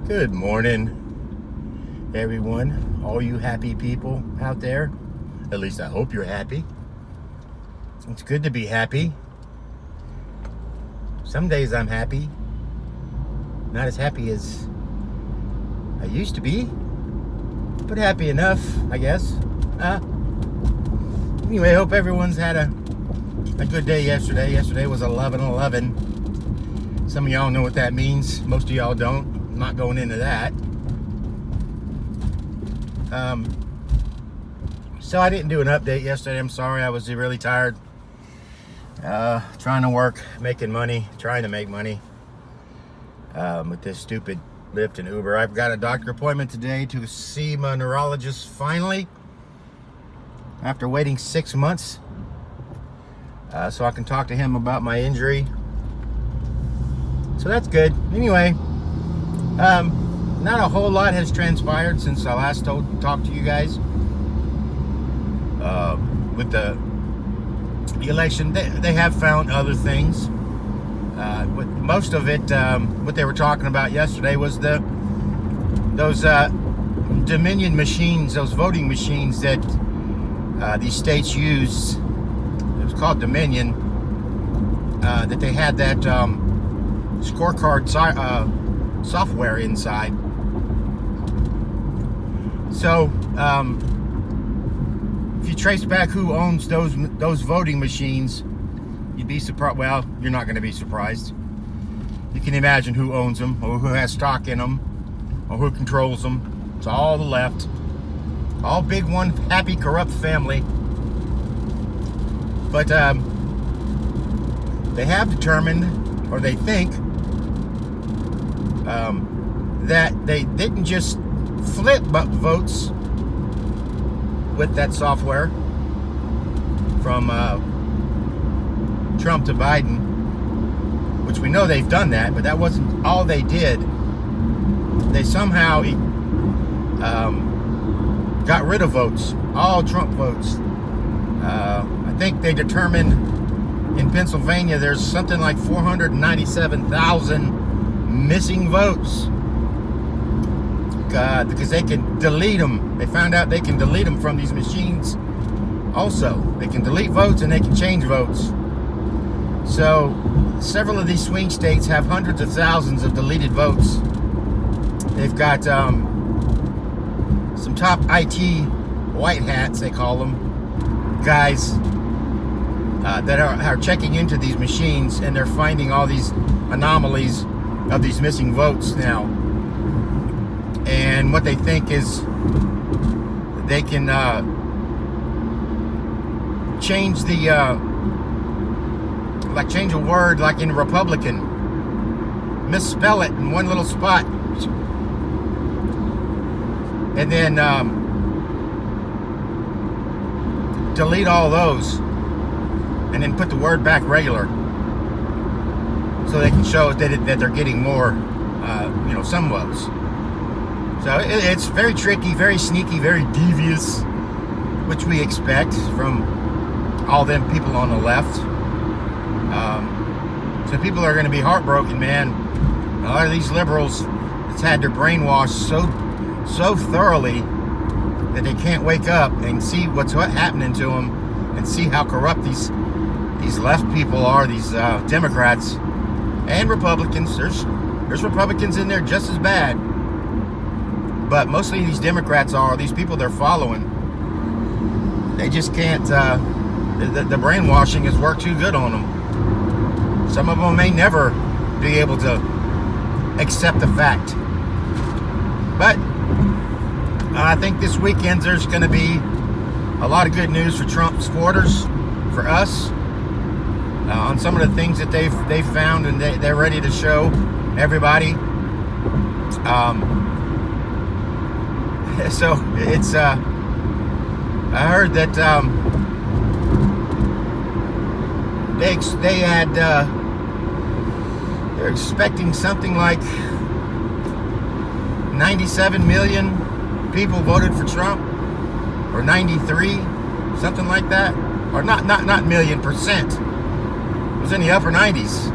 Good morning, everyone. All you happy people out there. At least I hope you're happy. It's good to be happy. Some days I'm happy. Not as happy as I used to be, but happy enough, I guess. Anyway, I hope everyone's had a good day yesterday. Yesterday was 11/11. Some of y'all know what that means. Most of y'all don't. I'm not going into that. So I didn't do an update yesterday. I'm sorry. I was really tired. Trying to work, making money, trying to make money with this stupid Lyft and Uber. I've got a doctor appointment today to see my neurologist finally after waiting 6 months. So I can talk to him about my injury. So that's good. Anyway, not a whole lot has transpired since I last talked to you guys. With the election, they have found other things. But most of it, what they were talking about yesterday was those Dominion machines, those voting machines that these states use. It was called Dominion. That they had that scorecard software inside. So if you trace back who owns those voting machines, you'd be surprised. Well, you're not going to be surprised. You can imagine who owns them, or who has stock in them, or who controls them. It's all the left, all big one happy corrupt family. But they have determined, or they think, that they didn't just flip votes with that software from Trump to Biden, which we know they've done that, but that wasn't all they did. They somehow got rid of votes, all Trump votes. I think they determined in Pennsylvania there's something like 497,000 missing votes. Because they can delete them. They found out they can delete them from these machines also. They can delete votes and they can change votes. So several of these swing states have hundreds of thousands of deleted votes. They've got some top IT white hats, they call them, guys that are checking into these machines, and they're finding all these anomalies of these missing votes now. And what they think is they can change change a word, like in Republican, misspell it in one little spot, and then delete all those, and then put the word back regular, so they can show that they're getting more, some votes. So it's very tricky, very sneaky, very devious, which we expect from all them people on the left. So people are going to be heartbroken, man. A lot of these liberals, it's had their brainwashed so thoroughly that they can't wake up and see what's happening to them, and see how corrupt these left people are, these Democrats and Republicans. There's Republicans in there just as bad. But mostly these Democrats are, these people they're following, they just can't, the brainwashing has worked too good on them. Some of them may never be able to accept the fact. But I think this weekend there's going to be a lot of good news for Trump supporters, for us, on some of the things that they've found, and they're ready to show everybody. So it's I heard that they're expecting something like 97 million people voted for Trump, or 93, something like that, or not million percent. It was in the upper 90s,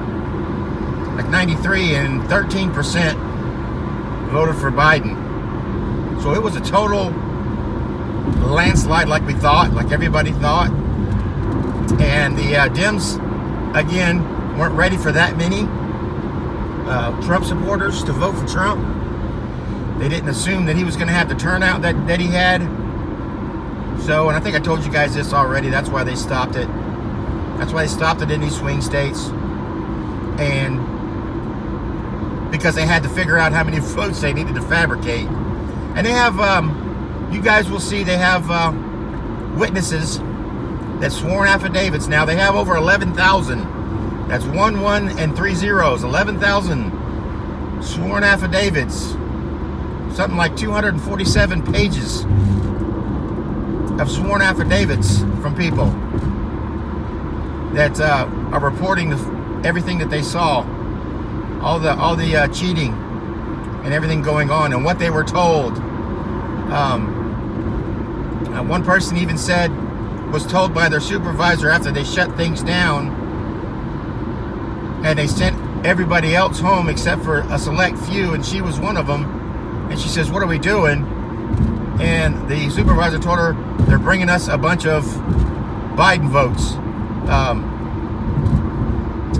like 93, and 13% voted for Biden. So it was a total landslide, like we thought, like everybody thought. And the Dems, again, weren't ready for that many Trump supporters to vote for Trump. They didn't assume that he was going to have the turnout that he had. So, and I think I told you guys this already, that's why they stopped it. That's why they stopped it in these swing states. And because they had to figure out how many votes they needed to fabricate. And they have, you guys will see, they have witnesses that sworn affidavits now. They have over 11,000. That's 1 and 3 zeros. 11,000 sworn affidavits. Something like 247 pages of sworn affidavits from people that are reporting everything that they saw, all the cheating and everything going on, and what they were told. One person even said, was told by their supervisor after they shut things down, and they sent everybody else home except for a select few, and she was one of them. And she says, "What are we doing?" And the supervisor told her, "They're bringing us a bunch of Biden votes,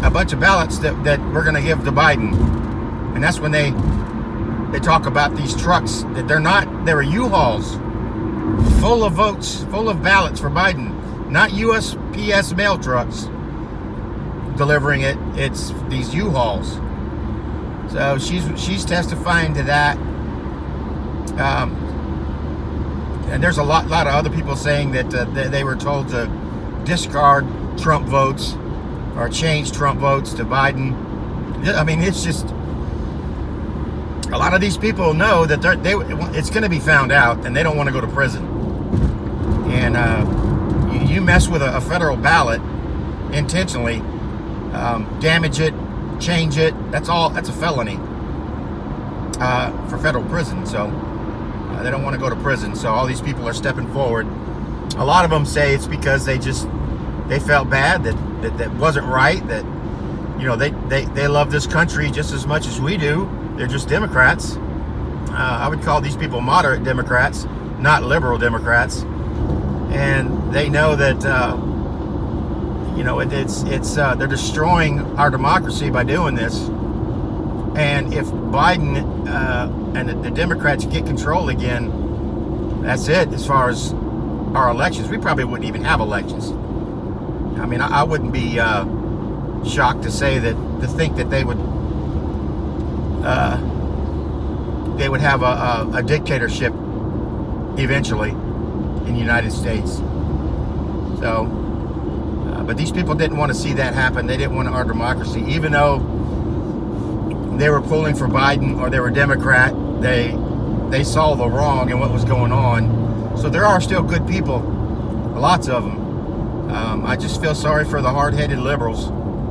a bunch of ballots that we're going to give to Biden." And that's when they talk about these trucks that they're U-Hauls full of votes, full of ballots for Biden, not USPS mail trucks delivering it. It's these U-Hauls. So she's testifying to that. And there's a lot of other people saying that they were told to discard Trump votes or change Trump votes to Biden. I mean, it's just, a lot of these people know that it's going to be found out, and they don't want to go to prison. And you mess with a federal ballot intentionally, damage it, change it, that's a felony for federal prison. So they don't want to go to prison. So all these people are stepping forward. A lot of them say it's because they felt bad, that wasn't right, that, you know, they love this country just as much as we do. They're just Democrats. I would call these people moderate Democrats, not liberal Democrats. And they know that, you know, they're destroying our democracy by doing this. And if Biden and the Democrats get control again, that's it as far as our elections. We probably wouldn't even have elections. I mean, I wouldn't be shocked to think that they would have a dictatorship eventually in the United States. So, but these people didn't want to see that happen. They didn't want our democracy, even though they were pulling for Biden or they were Democrat. They saw the wrong in what was going on. So there are still good people, lots of them. I just feel sorry for the hard-headed liberals,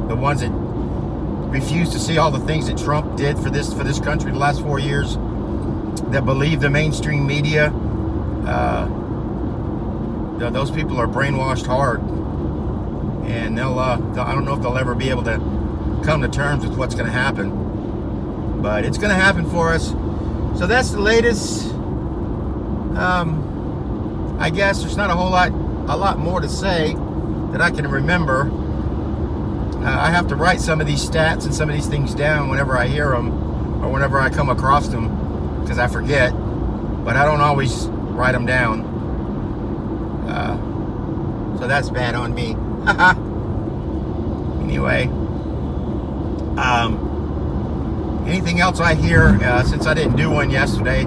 the ones that refuse to see all the things that Trump did for this country the last 4 years, that believe the mainstream media. Those people are brainwashed hard, and I don't know if they'll ever be able to come to terms with what's going to happen, but it's going to happen for us. So that's the latest. I guess there's not a lot more to say that I can remember. I have to write some of these stats and some of these things down whenever I hear them or whenever I come across them, because I forget, but I don't always write them down. So that's bad on me. Anyway, anything else I hear, since I didn't do one yesterday,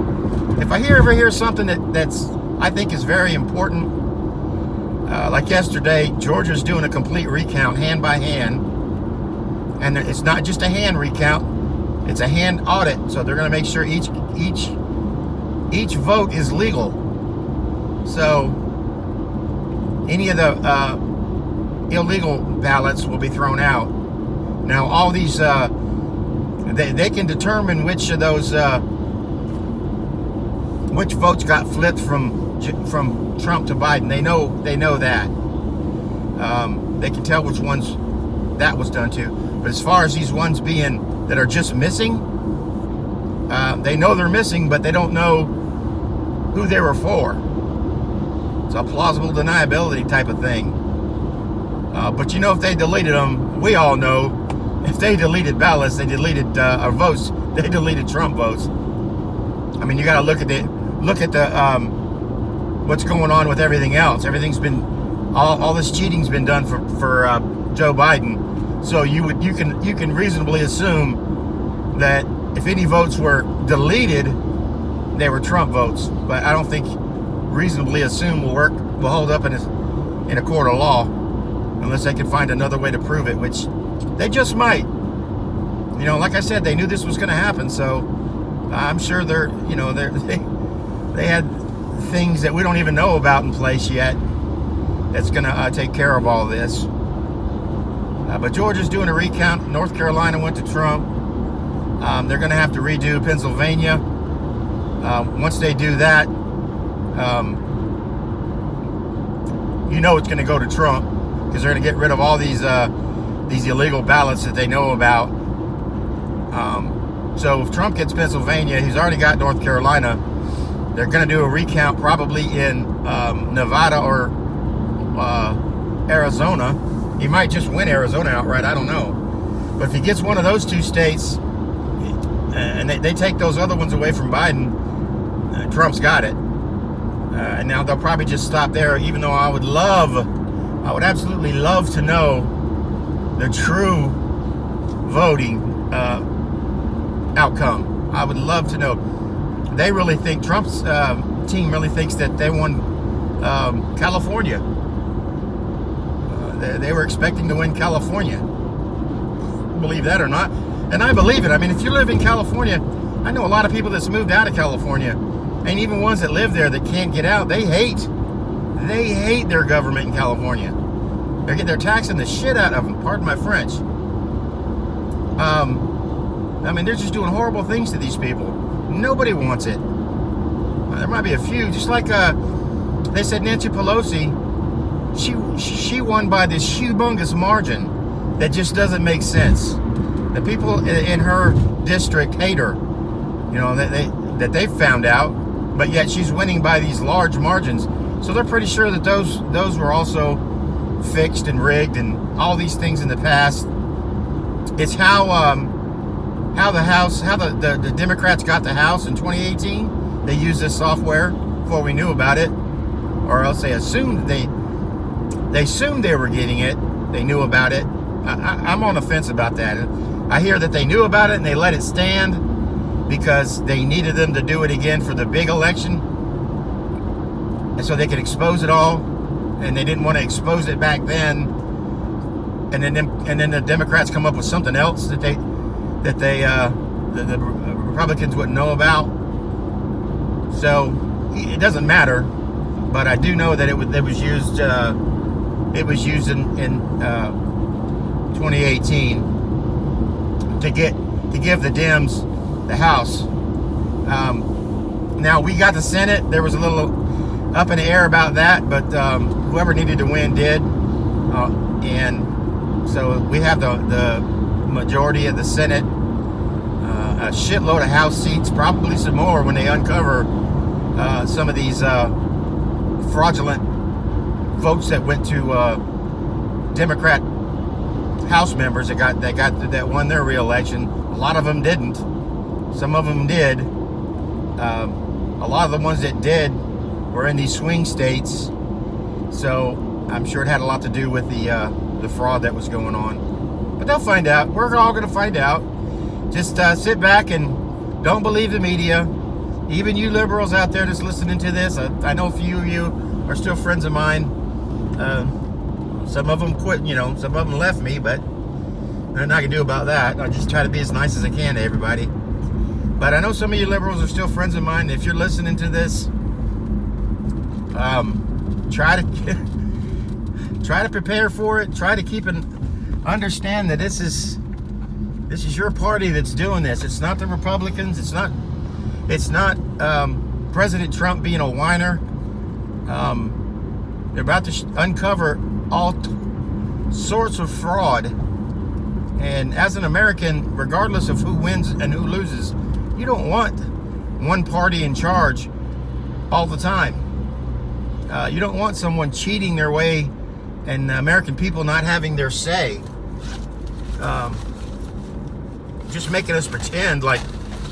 if I ever hear something that's I think is very important, like yesterday, Georgia's doing a complete recount, hand by hand, and it's not just a hand recount, it's a hand audit. So they're going to make sure each vote is legal. So any of the illegal ballots will be thrown out. Now all these, they can determine which of those, which votes got flipped from Trump to Biden. They know that. They can tell which ones that was done to. But as far as these ones that are just missing, They know they're missing, but they don't know who they were for. It's a plausible deniability type of thing. But you know, if they deleted them, we all know if they deleted ballots, they deleted votes. They deleted Trump votes. I mean, you got to look at the what's going on with everything else. Everything's been all this cheating's been done for Joe Biden. So you can reasonably assume that if any votes were deleted, they were Trump votes. But I don't think reasonably assume will hold up in a court of law unless they can find another way to prove it, which they just might. You know, like I said, they knew this was going to happen, so I'm sure they had things that we don't even know about in place yet that's going to take care of all this. But Georgia's doing a recount. North Carolina went to Trump. They're going to have to redo Pennsylvania. Once they do that, you know it's going to go to Trump, because they're going to get rid of all these illegal ballots that they know about. So if Trump gets Pennsylvania, he's already got North Carolina. They're going to do a recount probably in Nevada or Arizona. He might just win Arizona outright. I don't know. But if he gets one of those two states and they take those other ones away from Biden, Trump's got it. And now they'll probably just stop there, even though I would absolutely love to know the true voting outcome. I would love to know. They really think, Trump's team really thinks that they won California. They were expecting to win California. Believe that or not. And I believe it. I mean, if you live in California, I know a lot of people that's moved out of California, and even ones that live there that can't get out, they hate their government in California. They're taxing the shit out of them. Pardon my French. I mean, they're just doing horrible things to these people. Nobody wants it. There might be a few, just like they said Nancy Pelosi, she won by this humongous margin that just doesn't make sense. The people in her district hate her, you know, that they found out, but yet she's winning by these large margins. So they're pretty sure that those were also fixed and rigged and all these things in the past. It's how the Democrats got the House in 2018. They used this software before we knew about it, or else they assumed they assumed they were getting it. They knew about it. I'm on the fence about that. I hear that they knew about it and they let it stand because they needed them to do it again for the big election, and so they could expose it all. And they didn't want to expose it back then. And then the Democrats come up with something else that the Republicans wouldn't know about. So it doesn't matter. But I do know that it was used. It was used in 2018 to give the Dems the House. Now we got the Senate. There was a little up in the air about that, but whoever needed to win did, and so we have the majority of the Senate, a shitload of House seats, probably some more when they uncover some of these fraudulent votes that went to Democrat House members that won their re-election. A lot of them didn't. Some of them did. A lot of the ones that did were in these swing states, so I'm sure it had a lot to do with the fraud that was going on. But they'll find out. We're all going to find out. Just sit back and don't believe the media. Even you liberals out there that's listening to this, I know a few of you are still friends of mine. Some of them quit, some of them left me, but nothing I can do about that. I just try to be as nice as I can to everybody. But I know some of you liberals are still friends of mine. If you're listening to this, try to prepare for it. Try to understand that this is your party that's doing this. It's not the Republicans. It's not President Trump being a whiner. They're about to uncover all sorts of fraud. And as an American, regardless of who wins and who loses, You don't want one party in charge all the time. You don't want someone cheating their way and the American people not having their say. Just making us pretend like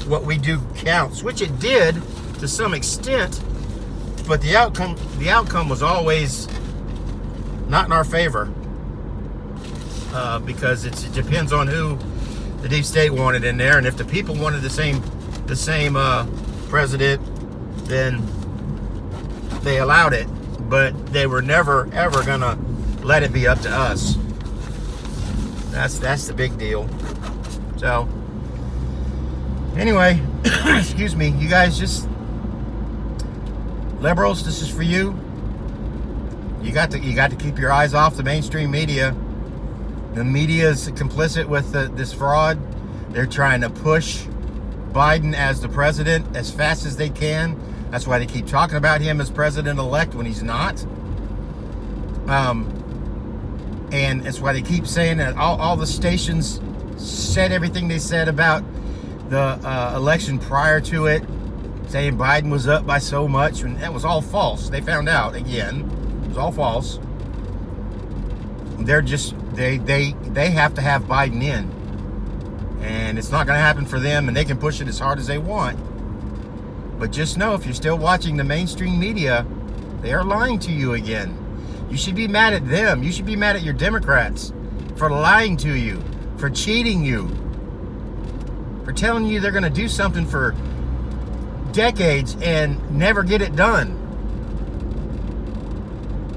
what we do counts, which it did to some extent, but the outcome was always not in our favor, because it depends on who the deep state wanted in there, and if the people wanted the same president, then they allowed it, but they were never ever gonna let it be up to us. That's the big deal. So anyway, excuse me, you guys, just liberals, this is for you. You got to keep your eyes off the mainstream media. The media is complicit with this fraud. They're trying to push Biden as the president as fast as they can. That's why they keep talking about him as president-elect when he's not. And that's why they keep saying that all the stations said everything they said about the election prior to it, saying Biden was up by so much, and that was all false. They found out again, it was all false. They're just they have to have Biden in, and it's not going to happen for them, and they can push it as hard as they want. But just know, if you're still watching the mainstream media, they are lying to you again. You should be mad at them. You should be mad at your Democrats for lying to you, for cheating you, for telling you they're going to do something for decades and never get it done.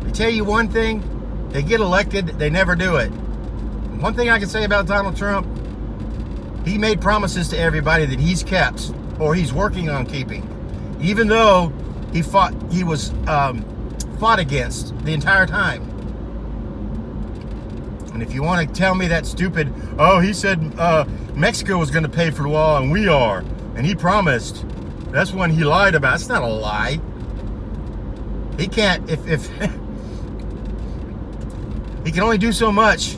They tell you one thing, they get elected, they never do it. One thing I can say about Donald Trump, he made promises to everybody that he's kept, or he's working on keeping, even though he was fought against the entire time. And if you want to tell me that stupid, oh, he said Mexico was going to pay for the wall and we are, and he promised, that's one he lied about. It's not a lie. He can't, if he can only do so much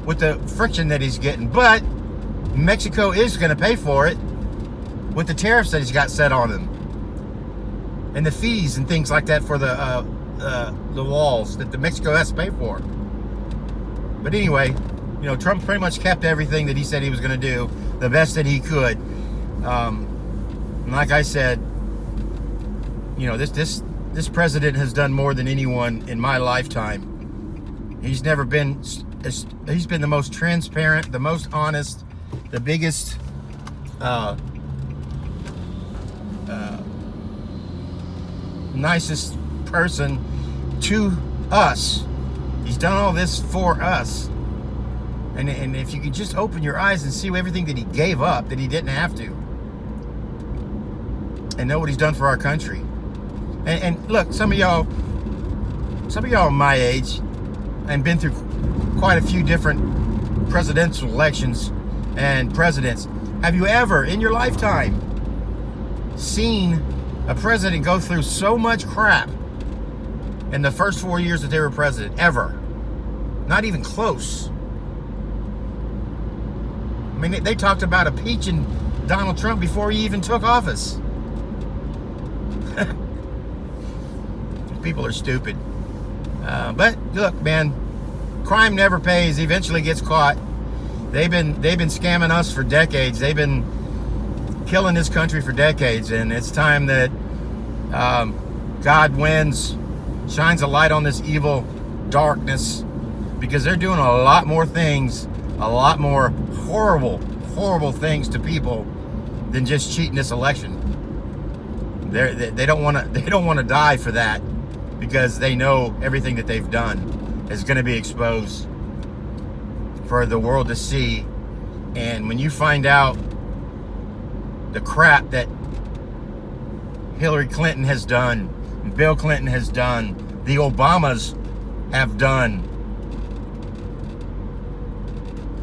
with the friction that he's getting, but Mexico is going to pay for it with the tariffs that he's got set on him and the fees and things like that for the walls that the Mexico has to pay for. But anyway, you know, Trump pretty much kept everything that he said he was going to do, the best that he could. And like I said, you know, this president has done more than anyone in my lifetime. He's never been, he's been the most transparent, the most honest, the biggest nicest person to us. He's done all this for us. And if you could just open your eyes and see everything that he gave up, that he didn't have to, and know what he's done for our country. And look, some of y'all my age and been through quite a few different presidential elections and presidents. Have you ever in your lifetime seen a president go through so much crap in the first 4 years that they were president? Ever? Not even close. I mean, they talked about impeaching Donald Trump before he even took office. People are stupid. But look, man, crime never pays. Eventually gets caught. They've been scamming us for decades. They've been killing this country for decades, and it's time that God wins, shines a light on this evil darkness, because they're doing a lot more things, a lot more horrible things to people than just cheating this election. They don't want to die for that, because they know everything that they've done is going to be exposed for the world to see. And when you find out the crap that Hillary Clinton has done, Bill Clinton has done, the Obamas have done,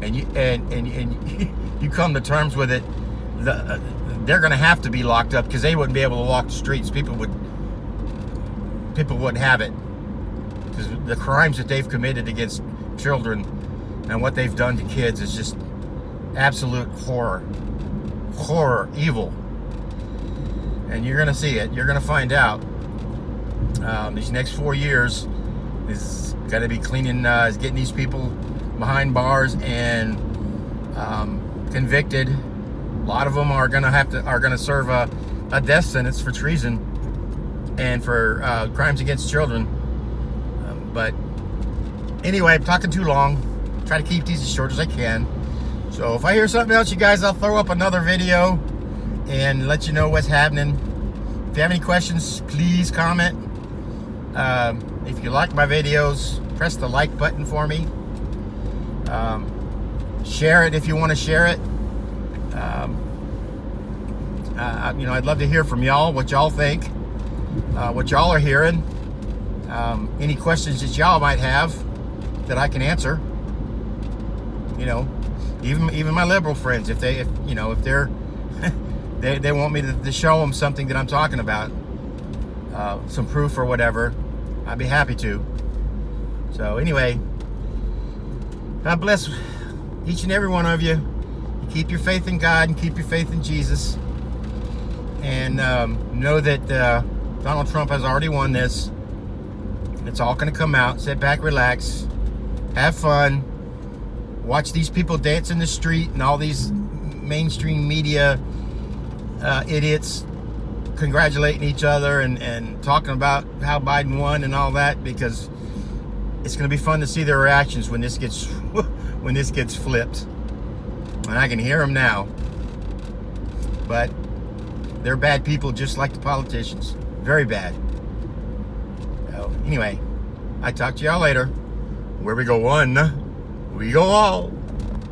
and you come to terms with it, they're going to have to be locked up, because they wouldn't be able to walk the streets. People wouldn't have it, because the crimes that they've committed against children and what they've done to kids is just absolute horror. horror, evil. And you're going to see it. You're going to find out. These next 4 years is going to be cleaning, is getting these people behind bars and convicted. A lot of them are going to serve a death sentence for treason and for crimes against children. But anyway, I'm talking too long. Try to keep these as short as I can. So if I hear something else, you guys, I'll throw up another video and let you know what's happening. If you have any questions, please comment. If you like my videos, press the like button for me. Share it if you want to share it. I'd love to hear from y'all, what y'all think, what y'all are hearing, any questions that y'all might have that I can answer. Even my liberal friends, if they're they want me to show them something that I'm talking about, some proof or whatever, I'd be happy to. So anyway, God bless each and every one of you. Keep your faith in God and keep your faith in Jesus. And know that Donald Trump has already won this. It's all going to come out. Sit back, relax, have fun. Watch these people dance in the street and all these mainstream media idiots congratulating each other and talking about how Biden won and all that, because it's going to be fun to see their reactions when this gets flipped. And I can hear them now. But they're bad people just like the politicians. Very bad. So anyway, I talk to y'all later. Where we go one, we go all.